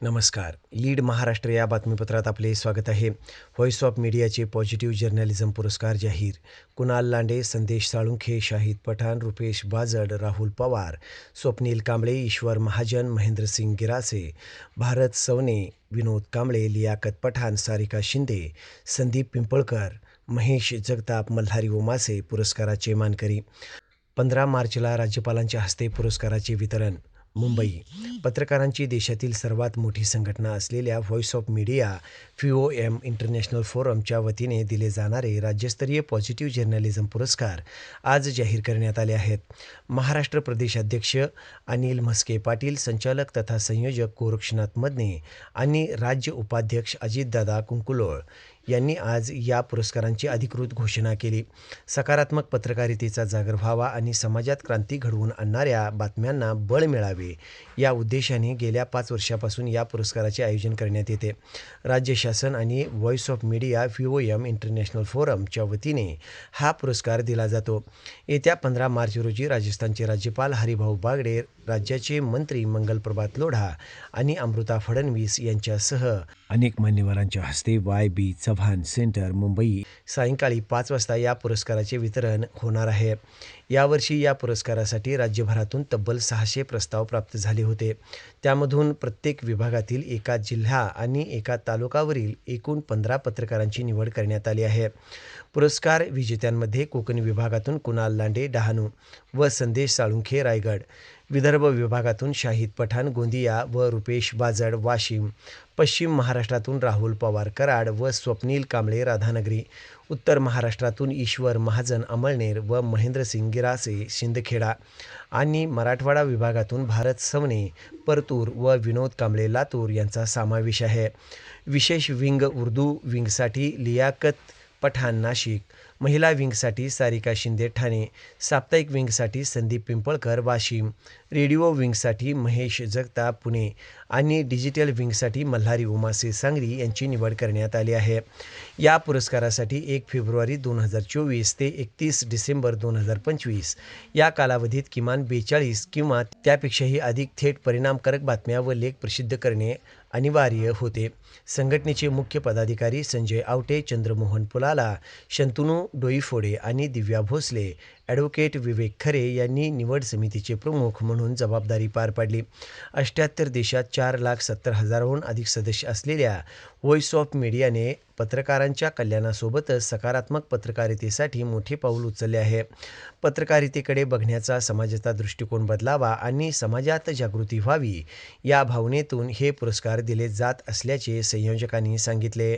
नमस्कार. लीड महाराष्ट्र या बातमीपत्रात आपले स्वागत आहे. व्हॉइस ऑफ मीडियाचे पॉझिटिव्ह जर्नलिझम पुरस्कार जाहीर. कुणाल लांडे, संदेश साळुंखे, शाहिद पठाण, रुपेश बाजड, राहुल पवार, स्वप्नील कांबळे, ईश्वर महाजन, महेंद्रसिंग गिरासे, भारत सवने, विनोद कांबळे, लियाकत पठाण, सारिका शिंदे, संदीप पिंपळकर, महेश जगताप, मल्हारी ओमासे पुरस्काराचे मानकरी. 15 मार्चला राज्यपालांच्या हस्ते पुरस्काराचे वितरण. मुंबई. पत्रकारांची देशातील सर्वात मोठी संघटना असलेल्या voice of media FOM international फोरमच्या वतीने दिले जाणारे राज्यस्तरीय पॉझिटिव्ह जर्नलिझम पुरस्कार आज जाहीर करण्यात आले आहेत. महाराष्ट्र प्रदेश अध्यक्ष अनिल म्हस्के पाटील, संचालक तथा संयोजक गोरक्षनाथ मदने आणि राज्य उपाध्यक्ष अजितदादा कुंकुलोळ यांनी आज या पुरस्कारांची अधिकृत घोषणा केली. सकारात्मक पत्रकारितेचा जागर व्हावा आणि समाजात क्रांती घडवून आणणाऱ्या बातम्यांना बळ मिळावे या उद्देशाने गेल्या 5 वर्षापासून या पुरस्काराचे आयोजन करण्यात येते. राज्य शासन आणि voice of media FOM international फोरमच्या वतीने हा पुरस्कार दिला जातो. येत्या 15 मार्च रोजी राजस्थानचे राज्यपाल हरिभाऊ बागडे, राज्याचे मंत्री मंगलप्रभात लोढा आणि अमृता फडणवीस यांच्यासह अनेक मान्यवरांच्या हस्ते YB चव्हाण सेंटर, मुंबई सायंकाळी 5 वाजता या पुरस्काराचे वितरण होणार आहे. यावर्षी या पुरस्कारासाठी राज्यभरातून तब्बल 600 प्रस्ताव प्राप्त झाले होते. त्यामधून प्रत्येक विभागातील एका जिल्हा आणि एका तालुकावरील एकूण 15 पत्रकारांची निवड करण्यात आली आहे. पुरस्कार विजेत्यांमध्ये कोकण विभागातून कुणाल लांडे, डहाणू व संदेश साळुंखे, रायगड, विदर्भ विभागातून शाहिद पठाण, गोंदिया व रुपेश बाजड, वाशिम, पश्चिम महाराष्ट्रातून राहुल पवार, कराड व स्वप्नील कांबळे, राधानगरी, उत्तर महाराष्ट्रातून ईश्वर महाजन, अमळनेर व महेंद्रसिंग गिरासे, शिंदखेडा आणि मराठवाडा विभागातून भारत सवने, परतूर व विनोद कांबळे, लातूर यांचा समावेश आहे. विशेष विंग उर्दू विंगसाठी लियाकत पठाण, नाशिक, महिला विंगसाठी सारिका शिंदे, ठाणे, साप्ताहिक विंगसाठी संदीप पिंपळकर, वाशिम, रेडिओ विंगसाठी महेश जगताप, पुणे आणि डिजिटल विंगसाठी मल्हारी ओमासे, सांगली यांची निवड करण्यात आली आहे. या पुरस्कारासाठी 1 फेब्रुवारी 2024 ते 31 डिसेंबर 2025 या कालावधीत किमान 42 किंवा त्यापेक्षाही अधिक थेट परिणामकारक बातम्या व लेख प्रसिद्ध करणे अनिवार्य होते. संघटनेचे मुख्य पदाधिकारी संजय आवटे, चंद्रमोहन पुलाला, शंतनू डोईफोडे आणि दिव्या भोसले, ॲडव्होकेट विवेक खरे यांनी निवड समितीचे प्रमुख म्हणून जबाबदारी पार पाडली. 78 देशात 4,70,000हून अधिक सदस्य असलेल्या व्हॉइस ऑफ मीडियाने पत्रकारांच्या कल्याणासोबतच सकारात्मक पत्रकारितेसाठी मोठे पाऊल उचलले आहे. पत्रकारितेकडे बघण्याचा समाजाचा दृष्टिकोन बदलावा आणि समाजात जागृती व्हावी या भावनेतून हे पुरस्कार दिले जात असल्याचे संयोजकांनी सांगितले.